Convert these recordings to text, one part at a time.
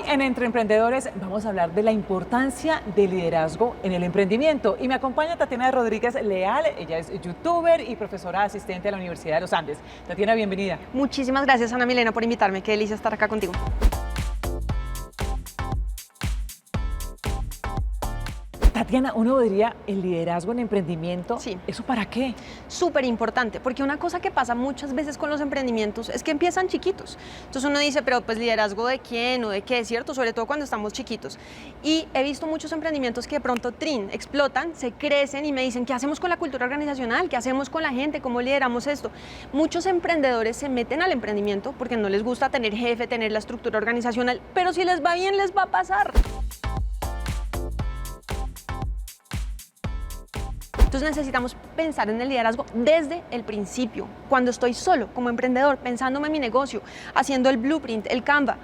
en Entre Emprendedores vamos a hablar de la importancia del liderazgo en el emprendimiento. Y me acompaña Tatiana Rodríguez Leal, ella es youtuber y profesora asistente de la Universidad de los Andes. Tatiana, bienvenida. Muchísimas gracias, Ana Milena, por invitarme. Qué delicia estar acá contigo. Tatiana, uno diría el liderazgo en emprendimiento, Sí. ¿eso para qué? Súper importante, porque una cosa que pasa muchas veces con los emprendimientos es que empiezan chiquitos. Entonces uno dice, pero pues liderazgo de quién o de qué, ¿cierto? Sobre todo cuando estamos chiquitos. Y he visto muchos emprendimientos que de pronto explotan, se crecen y me dicen, ¿qué hacemos con la cultura organizacional? ¿Qué hacemos con la gente? ¿Cómo lideramos esto? Muchos emprendedores se meten al emprendimiento porque no les gusta tener jefe, tener la estructura organizacional, pero si les va bien, les va a pasar. Entonces necesitamos pensar en el liderazgo desde el principio, cuando estoy solo como emprendedor, pensándome en mi negocio, haciendo el blueprint, el Canva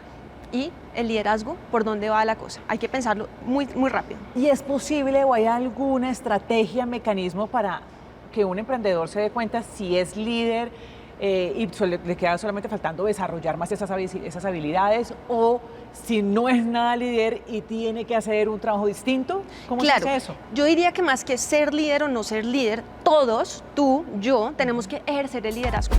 y el liderazgo, por dónde va la cosa. Hay que pensarlo muy rápido. ¿Y es posible o hay alguna estrategia, mecanismo para que un emprendedor se dé cuenta si es líder y le queda solamente faltando desarrollar más esas habilidades, o si no es nada líder y tiene que hacer un trabajo distinto? ¿Cómo se hace eso? Yo diría que más que ser líder o no ser líder, todos, tú, yo, tenemos que ejercer el liderazgo.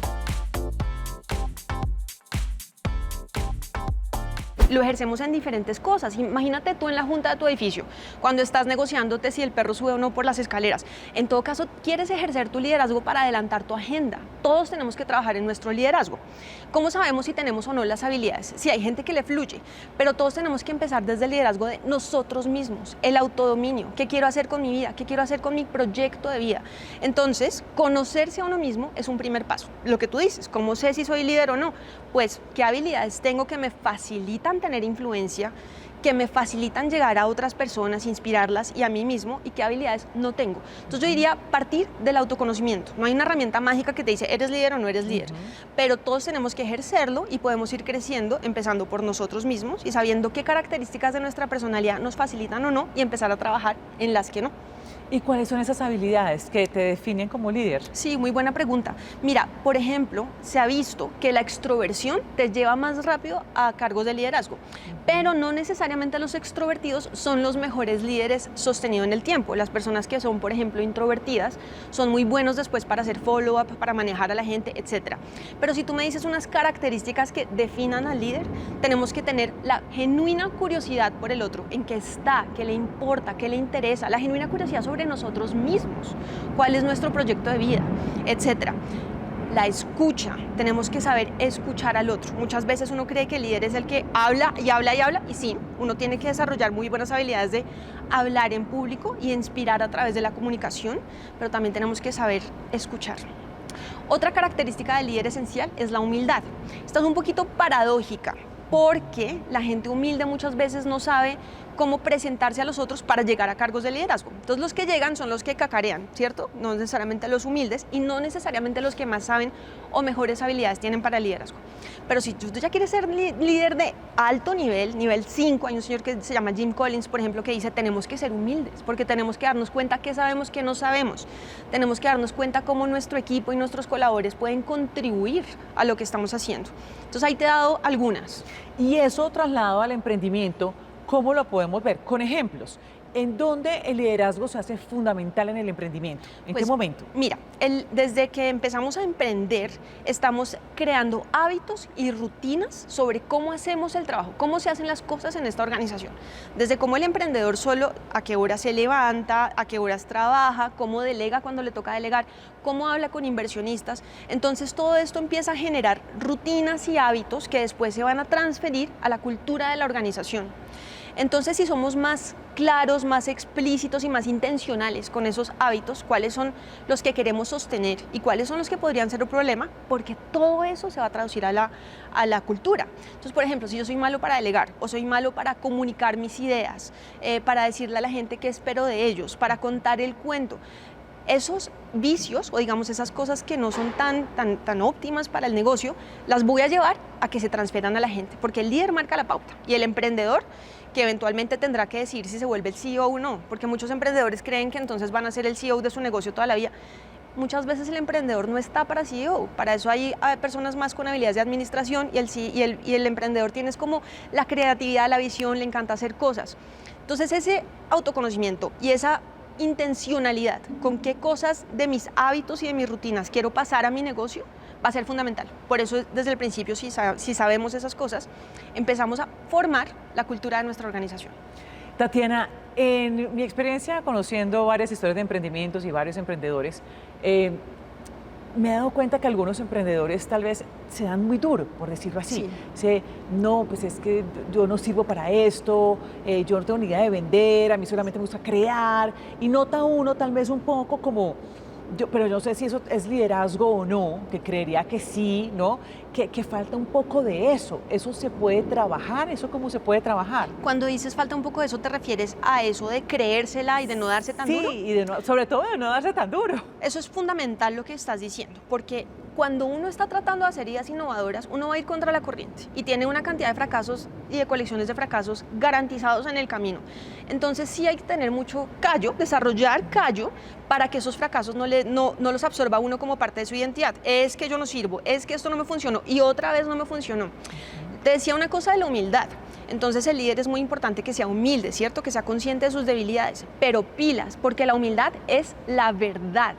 Lo ejercemos en diferentes cosas. Imagínate tú en la junta de tu edificio, cuando estás negociándote si el perro sube o no por las escaleras. En todo caso, quieres ejercer tu liderazgo para adelantar tu agenda. Todos tenemos que trabajar en nuestro liderazgo. ¿Cómo sabemos si tenemos o no las habilidades? Sí, hay gente que le fluye, pero todos tenemos que empezar desde el liderazgo de nosotros mismos, el autodominio. ¿Qué quiero hacer con mi vida? ¿Qué quiero hacer con mi proyecto de vida? Entonces, conocerse a uno mismo es un primer paso. Lo que tú dices, ¿cómo sé si soy líder o no? Pues, ¿qué habilidades tengo que me facilitan tener influencia, que me facilitan llegar a otras personas, inspirarlas y a mí mismo, y qué habilidades no tengo? Entonces yo diría partir del autoconocimiento. No hay una herramienta mágica que te dice eres líder o no eres líder, pero todos tenemos que ejercerlo y podemos ir creciendo empezando por nosotros mismos y sabiendo qué características de nuestra personalidad nos facilitan o no y empezar a trabajar en las que no. ¿Y cuáles son esas habilidades que te definen como líder? Sí, muy buena pregunta. Mira, por ejemplo, se ha visto que la extroversión te lleva más rápido a cargos de liderazgo, pero no necesariamente los extrovertidos son los mejores líderes sostenidos en el tiempo. Las personas que son, por ejemplo, introvertidas son muy buenos después para hacer follow-up, para manejar a la gente, etc. Pero si tú me dices unas características que definan al líder, tenemos que tener la genuina curiosidad por el otro, en qué está, qué le importa, qué le interesa, la genuina curiosidad sobre nosotros mismos, cuál es nuestro proyecto de vida, etcétera. La escucha, tenemos que saber escuchar al otro. Muchas veces uno cree que el líder es el que habla y habla y habla, y sí, uno tiene que desarrollar muy buenas habilidades de hablar en público y inspirar a través de la comunicación, pero también tenemos que saber escuchar. Otra característica del líder esencial es la humildad. Esta es un poquito paradójica, porque la gente humilde muchas veces no sabe cómo presentarse a los otros para llegar a cargos de liderazgo. Entonces los que llegan son los que cacarean, ¿cierto? No necesariamente los humildes y no necesariamente los que más saben o mejores habilidades tienen para el liderazgo. Pero si tú ya quieres ser líder de alto nivel, nivel 5, hay un señor que se llama Jim Collins, por ejemplo, que dice tenemos que ser humildes porque tenemos que darnos cuenta qué sabemos, qué no sabemos. Tenemos que darnos cuenta cómo nuestro equipo y nuestros colaboradores pueden contribuir a lo que estamos haciendo. Entonces ahí te he dado algunas. Y eso trasladado al emprendimiento, ¿cómo lo podemos ver? Con ejemplos. ¿En dónde el liderazgo se hace fundamental en el emprendimiento? ¿En qué momento? Mira, desde que empezamos a emprender, estamos creando hábitos y rutinas sobre cómo hacemos el trabajo, cómo se hacen las cosas en esta organización. Desde cómo el emprendedor solo, a qué horas se levanta, a qué horas trabaja, cómo delega cuando le toca delegar, cómo habla con inversionistas. Entonces todo esto empieza a generar rutinas y hábitos que después se van a transferir a la cultura de la organización. Entonces, si somos más claros, más explícitos y más intencionales con esos hábitos, cuáles son los que queremos sostener y cuáles son los que podrían ser un problema, porque todo eso se va a traducir a la cultura. Entonces, por ejemplo, si yo soy malo para delegar o soy malo para comunicar mis ideas, para decirle a la gente qué espero de ellos, para contar el cuento, esos vicios o digamos esas cosas que no son tan óptimas para el negocio, las voy a llevar a que se transfieran a la gente, porque el líder marca la pauta y el emprendedor que eventualmente tendrá que decidir si se vuelve el CEO o no, porque muchos emprendedores creen que entonces van a ser el CEO de su negocio toda la vida. muchas veces el emprendedor no está para CEO, para eso hay personas más con habilidades de administración y el emprendedor tiene como la creatividad, la visión, le encanta hacer cosas. Entonces ese autoconocimiento y esa intencionalidad con qué cosas de mis hábitos y de mis rutinas quiero pasar a mi negocio va a ser fundamental. Por eso desde el principio, si sabemos esas cosas, empezamos a formar la cultura de nuestra organización. Tatiana, en mi experiencia conociendo varias historias de emprendimientos y varios emprendedores, me he dado cuenta que algunos emprendedores tal vez se dan muy duro, por decirlo así. Sí. No, pues es que yo no sirvo para esto, yo no tengo ni idea de vender, a mí solamente me gusta crear, y nota uno tal vez un poco como, pero yo no sé si eso es liderazgo o no, que creería que sí, ¿no? Que falta un poco de eso. ¿Eso se puede trabajar? ¿Eso cómo se puede trabajar? Cuando dices falta un poco de eso, ¿te refieres a eso de creérsela y de no darse tan duro? Sí, y sobre todo de no darse tan duro. Eso es fundamental lo que estás diciendo, porque cuando uno está tratando de hacer ideas innovadoras, uno va a ir contra la corriente y tiene una cantidad de fracasos y de colecciones de fracasos garantizados en el camino. Entonces sí hay que tener mucho callo, desarrollar callo para que esos fracasos no los absorba uno como parte de su identidad. Es que yo no sirvo, es que esto no me funcionó y otra vez no me funcionó. Te decía una cosa de la humildad. Entonces el líder es muy importante que sea humilde, ¿cierto? Que sea consciente de sus debilidades, pero pilas, porque la humildad es la verdad.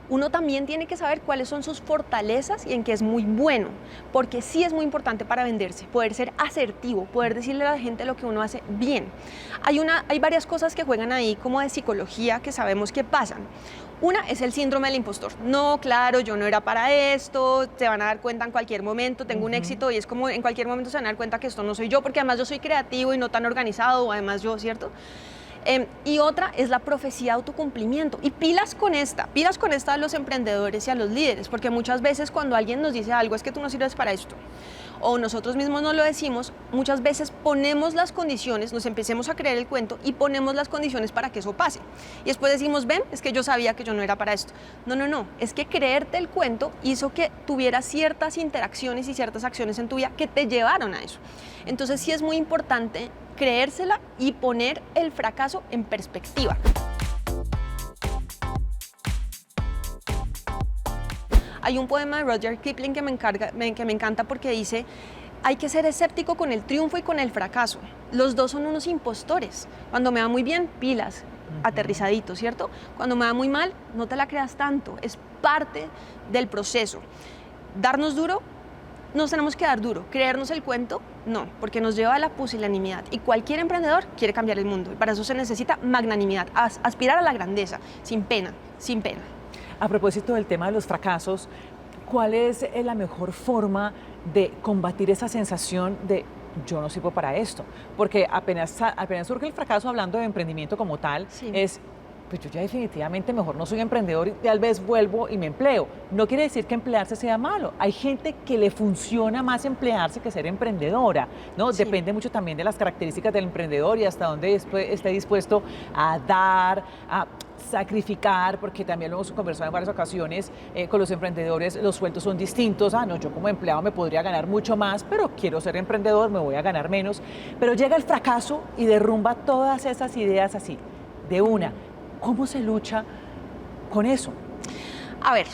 Uno también tiene que saber cuáles son sus fortalezas y en qué es muy bueno, porque sí es muy importante para venderse, poder ser asertivo, poder decirle a la gente lo que uno hace bien. Hay varias cosas que juegan ahí como de psicología que sabemos que pasan. Una es el síndrome del impostor. No, claro, yo no era para esto, se van a dar cuenta en cualquier momento, tengo un éxito y es como en cualquier momento se van a dar cuenta que esto no soy yo, porque además yo soy creativo y no tan organizado, o además yo, ¿cierto? Y otra es la profecía de autocumplimiento. Y pilas con esta a los emprendedores y a los líderes, porque muchas veces cuando alguien nos dice algo es que tú no sirves para esto, o nosotros mismos nos lo decimos, muchas veces ponemos las condiciones, nos empecemos a creer el cuento y ponemos las condiciones para que eso pase. Y después decimos, ven, es que yo sabía que yo no era para esto. No, es que creerte el cuento hizo que tuvieras ciertas interacciones y ciertas acciones en tu vida que te llevaron a eso. Entonces sí es muy importante creérsela y poner el fracaso en perspectiva. Hay un poema de Rudyard Kipling que me encanta porque dice, hay que ser escéptico con el triunfo y con el fracaso. Los dos son unos impostores. Cuando me va muy bien, pilas, aterrizadito, ¿cierto? Cuando me va muy mal, no te la creas tanto, es parte del proceso. Darnos duro, nos tenemos que dar duro. Creernos el cuento, no, porque nos lleva a la pusilanimidad. Y cualquier emprendedor quiere cambiar el mundo. Y para eso se necesita magnanimidad, aspirar a la grandeza, sin pena, sin pena. A propósito del tema de los fracasos, ¿cuál es la mejor forma de combatir esa sensación de yo no sirvo para esto? Porque apenas surge el fracaso, hablando de emprendimiento como tal, sí, pues yo ya definitivamente mejor no soy emprendedor y tal vez vuelvo y me empleo. No quiere decir que emplearse sea malo. Hay gente que le funciona más emplearse que ser emprendedora, ¿no? Sí. Depende mucho también de las características del emprendedor y hasta dónde esté dispuesto a dar, a sacrificar, porque también lo hemos conversado en varias ocasiones con los emprendedores, los sueldos son distintos. No, yo como empleado me podría ganar mucho más, pero quiero ser emprendedor, me voy a ganar menos. Pero llega el fracaso y derrumba todas esas ideas así, de una. ¿Cómo se lucha con eso? A ver,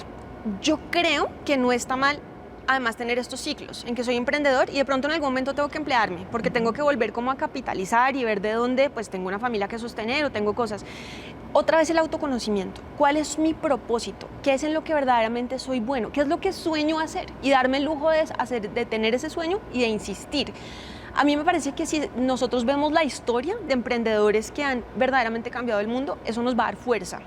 yo creo que no está mal además tener estos ciclos en que soy emprendedor y de pronto en algún momento tengo que emplearme porque tengo que volver como a capitalizar y ver de dónde pues tengo una familia que sostener o tengo cosas. Otra vez el autoconocimiento. ¿Cuál es mi propósito? ¿Qué es en lo que verdaderamente soy bueno? ¿Qué es lo que sueño hacer? Y darme el lujo de tener ese sueño y de insistir. A mí me parece que si nosotros vemos la historia de emprendedores que han verdaderamente cambiado el mundo, eso nos va a dar fuerza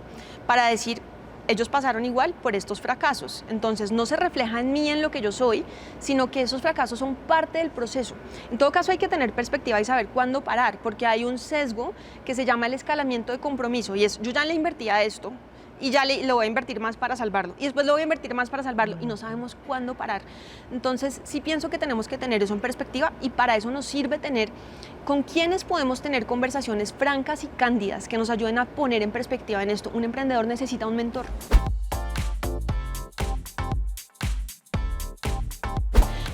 para decir, ellos pasaron igual por estos fracasos. Entonces no se refleja en mí, en lo que yo soy, sino que esos fracasos son parte del proceso. En todo caso hay que tener perspectiva y saber cuándo parar, porque hay un sesgo que se llama el escalamiento de compromiso y es, yo ya le invertí a esto, y ya le voy a invertir más para salvarlo, y después le voy a invertir más para salvarlo, y no sabemos cuándo parar. Entonces, sí pienso que tenemos que tener eso en perspectiva, y para eso nos sirve tener con quienes podemos tener conversaciones francas y cándidas que nos ayuden a poner en perspectiva en esto. Un emprendedor necesita un mentor.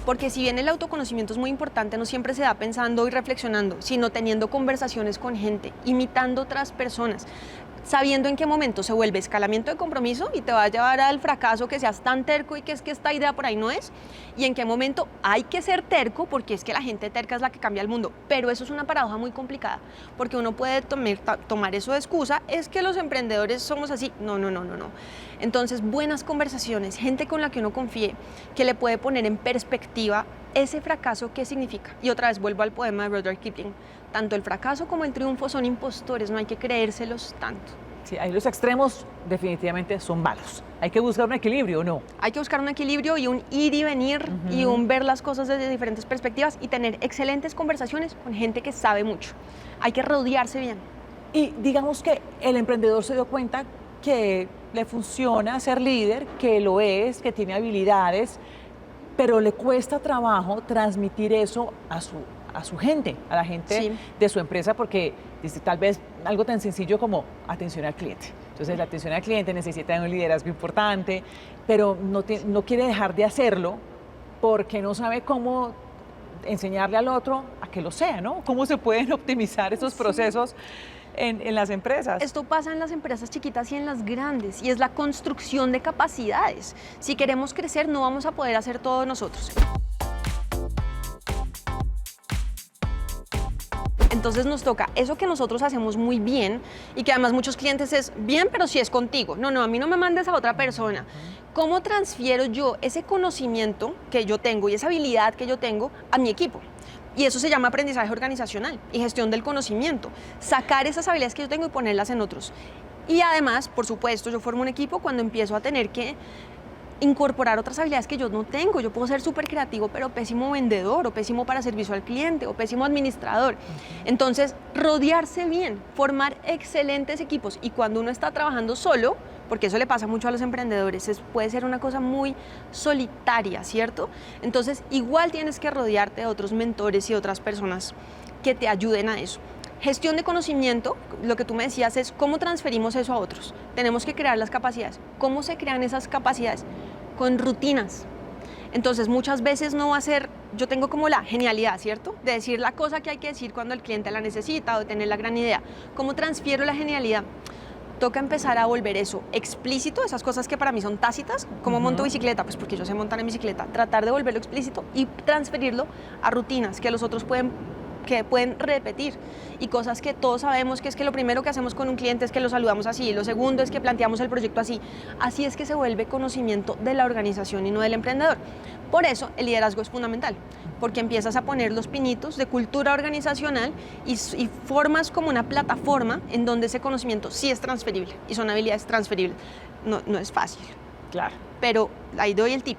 Porque si bien el autoconocimiento es muy importante, no siempre se da pensando y reflexionando, sino teniendo conversaciones con gente, imitando otras personas, sabiendo en qué momento se vuelve escalamiento de compromiso y te va a llevar al fracaso, que seas tan terco y que es que esta idea por ahí no es, y en qué momento hay que ser terco porque es que la gente terca es la que cambia el mundo. Pero eso es una paradoja muy complicada, porque uno puede tomar eso de excusa, es que los emprendedores somos así. No. Entonces, buenas conversaciones, gente con la que uno confíe, que le puede poner en perspectiva ese fracaso, ¿qué significa? Y otra vez vuelvo al poema de Rudyard Kipling. Tanto el fracaso como el triunfo son impostores, no hay que creérselos tanto. Sí, ahí los extremos definitivamente son malos. Hay que buscar un equilibrio, ¿o no? Hay que buscar un equilibrio y un ir y venir y un ver las cosas desde diferentes perspectivas y tener excelentes conversaciones con gente que sabe mucho. Hay que rodearse bien. Y digamos que el emprendedor se dio cuenta que le funciona ser líder, que lo es, que tiene habilidades, pero le cuesta trabajo transmitir eso a su gente, a la gente Sí. de su empresa, porque dice, tal vez algo tan sencillo como atención al cliente. Entonces, la atención al cliente necesita un liderazgo importante, pero no quiere dejar de hacerlo porque no sabe cómo enseñarle al otro a que lo sea, ¿no? ¿Cómo se pueden optimizar esos procesos en las empresas? Esto pasa en las empresas chiquitas y en las grandes, y es la construcción de capacidades. Si queremos crecer, no vamos a poder hacer todo nosotros. Entonces nos toca eso que nosotros hacemos muy bien y que además muchos clientes es bien, pero si es contigo. No, a mí no me mandes a otra persona. ¿Cómo transfiero yo ese conocimiento que yo tengo y esa habilidad que yo tengo a mi equipo? Y eso se llama aprendizaje organizacional y gestión del conocimiento. Sacar esas habilidades que yo tengo y ponerlas en otros. Y además, por supuesto, yo formo un equipo cuando empiezo a tener que incorporar otras habilidades que yo no tengo. Yo puedo ser súper creativo, pero pésimo vendedor, o pésimo para servicio al cliente, o pésimo administrador. Entonces, rodearse bien, formar excelentes equipos. Y cuando uno está trabajando solo, porque eso le pasa mucho a los emprendedores, puede ser una cosa muy solitaria, ¿cierto? Entonces, igual tienes que rodearte de otros mentores y otras personas que te ayuden a eso. Gestión de conocimiento, lo que tú me decías es cómo transferimos eso a otros. Tenemos que crear las capacidades. ¿Cómo se crean esas capacidades? Con rutinas. Entonces, muchas veces no va a ser, yo tengo como la genialidad, ¿cierto? De decir la cosa que hay que decir cuando el cliente la necesita o de tener la gran idea. ¿Cómo transfiero la genialidad? Toca empezar a volver eso explícito, esas cosas que para mí son tácitas, como monto bicicleta, pues porque yo sé montar en bicicleta, tratar de volverlo explícito y transferirlo a rutinas que los otros pueden repetir, y cosas que todos sabemos, que es que lo primero que hacemos con un cliente es que lo saludamos así, lo segundo es que planteamos el proyecto así. Así es que se vuelve conocimiento de la organización y no del emprendedor. Por eso el liderazgo es fundamental, porque empiezas a poner los pinitos de cultura organizacional y formas como una plataforma en donde ese conocimiento sí es transferible y son habilidades transferibles. No es fácil, Claro. pero ahí doy el tip.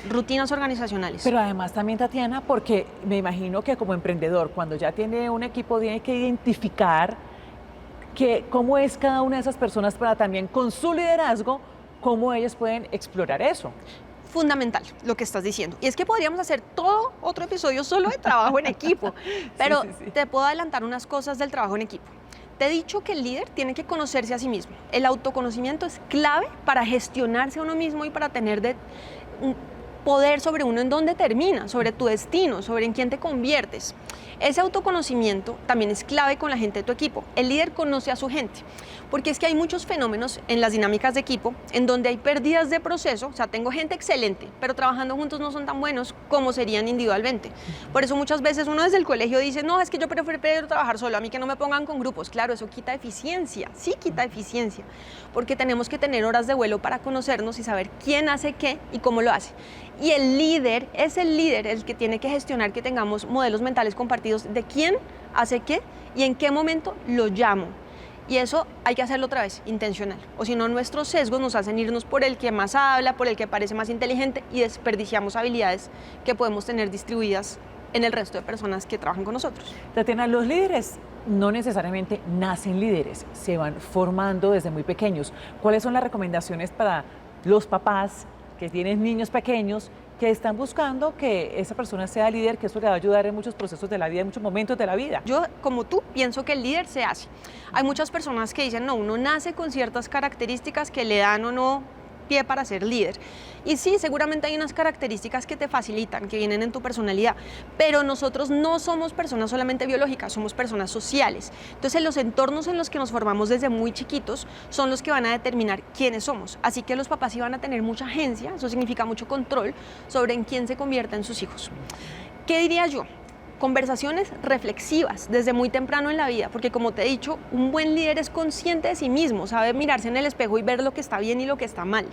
Rutinas organizacionales. Pero además también, Tatiana, porque me imagino que como emprendedor, cuando ya tiene un equipo, tiene que identificar cómo es cada una de esas personas para también con su liderazgo, cómo ellos pueden explorar eso. Fundamental lo que estás diciendo. Y es que podríamos hacer todo otro episodio solo de trabajo en equipo, pero Sí. te puedo adelantar unas cosas del trabajo en equipo. Te he dicho que el líder tiene que conocerse a sí mismo. El autoconocimiento es clave para gestionarse a uno mismo y para tener un poder sobre uno en dónde termina, sobre tu destino, sobre en quién te conviertes. Ese autoconocimiento también es clave con la gente de tu equipo. El líder conoce a su gente, porque es que hay muchos fenómenos en las dinámicas de equipo en donde hay pérdidas de proceso. O sea, tengo gente excelente, pero trabajando juntos no son tan buenos como serían individualmente. Por eso muchas veces uno desde el colegio dice, no, es que yo prefiero trabajar solo, a mí que no me pongan con grupos. Claro, eso quita eficiencia, sí quita eficiencia, porque tenemos que tener horas de vuelo para conocernos y saber quién hace qué y cómo lo hace. Y el líder es el líder el que tiene que gestionar que tengamos modelos mentales compartidos de quién hace qué y en qué momento lo llamo. Y eso hay que hacerlo otra vez, intencional. O si no, nuestros sesgos nos hacen irnos por el que más habla, por el que parece más inteligente y desperdiciamos habilidades que podemos tener distribuidas en el resto de personas que trabajan con nosotros. Tatiana, los líderes no necesariamente nacen líderes, se van formando desde muy pequeños. ¿Cuáles son las recomendaciones para los papás que tienen niños pequeños que están buscando que esa persona sea líder, que eso le va a ayudar en muchos procesos de la vida, en muchos momentos de la vida? Yo, como tú, pienso que el líder se hace. Hay muchas personas que dicen, no, uno nace con ciertas características que le dan o no pie para ser líder. Y sí, seguramente hay unas características que te facilitan, que vienen en tu personalidad, pero nosotros no somos personas solamente biológicas, somos personas sociales. Entonces, los entornos en los que nos formamos desde muy chiquitos son los que van a determinar quiénes somos. Así que los papás sí van a tener mucha agencia, eso significa mucho control sobre en quién se convierten sus hijos. ¿Qué diría yo? Conversaciones reflexivas desde muy temprano en la vida, porque como te he dicho, un buen líder es consciente de sí mismo, sabe mirarse en el espejo y ver lo que está bien y lo que está mal.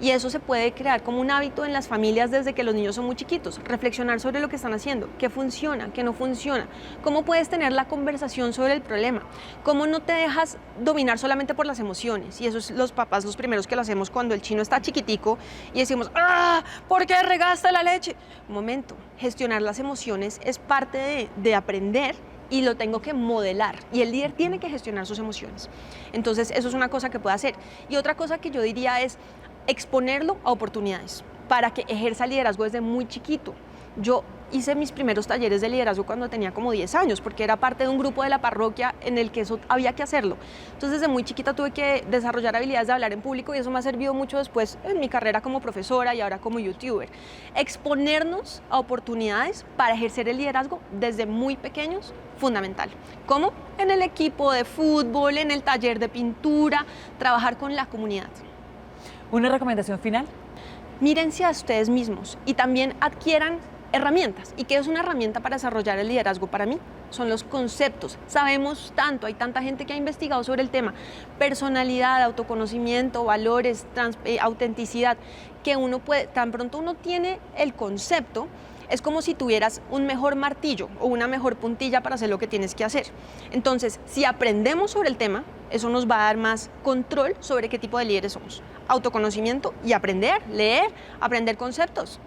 Y eso se puede crear como un hábito en las familias desde que los niños son muy chiquitos, reflexionar sobre lo que están haciendo, qué funciona, qué no funciona, cómo puedes tener la conversación sobre el problema, cómo no te dejas dominar solamente por las emociones. Y eso es los papás los primeros que lo hacemos cuando el chino está chiquitico y decimos, ¡ah! ¿Por qué regaste la leche? Un momento, gestionar las emociones es parte de aprender y lo tengo que modelar, y el líder tiene que gestionar sus emociones. Entonces eso es una cosa que puede hacer. Y otra cosa que yo diría es exponerlo a oportunidades para que ejerza liderazgo desde muy chiquito. Yo hice mis primeros talleres de liderazgo cuando tenía como 10 años, porque era parte de un grupo de la parroquia en el que eso había que hacerlo. Entonces, desde muy chiquita tuve que desarrollar habilidades de hablar en público y eso me ha servido mucho después en mi carrera como profesora y ahora como youtuber. Exponernos a oportunidades para ejercer el liderazgo desde muy pequeños, fundamental. ¿Cómo? En el equipo de fútbol, en el taller de pintura, trabajar con la comunidad. ¿Una recomendación final? Mírense a ustedes mismos y también adquieran herramientas. ¿Y qué es una herramienta para desarrollar el liderazgo para mí? Son los conceptos. Sabemos tanto, hay tanta gente que ha investigado sobre el tema. Personalidad, autoconocimiento, valores, autenticidad, que uno puede, tan pronto uno tiene el concepto, es como si tuvieras un mejor martillo o una mejor puntilla para hacer lo que tienes que hacer. Entonces, si aprendemos sobre el tema, eso nos va a dar más control sobre qué tipo de líderes somos. Autoconocimiento y aprender, leer, aprender conceptos.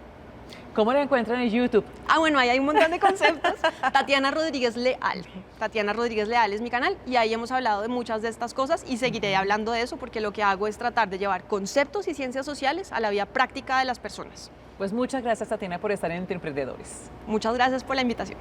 ¿Cómo la encuentran en YouTube? Bueno, ahí hay un montón de conceptos. Tatiana Rodríguez Leal. Tatiana Rodríguez Leal es mi canal y ahí hemos hablado de muchas de estas cosas y seguiré hablando de eso porque lo que hago es tratar de llevar conceptos y ciencias sociales a la vida práctica de las personas. Pues muchas gracias, Tatiana, por estar en Entre Emprendedores. Muchas gracias por la invitación.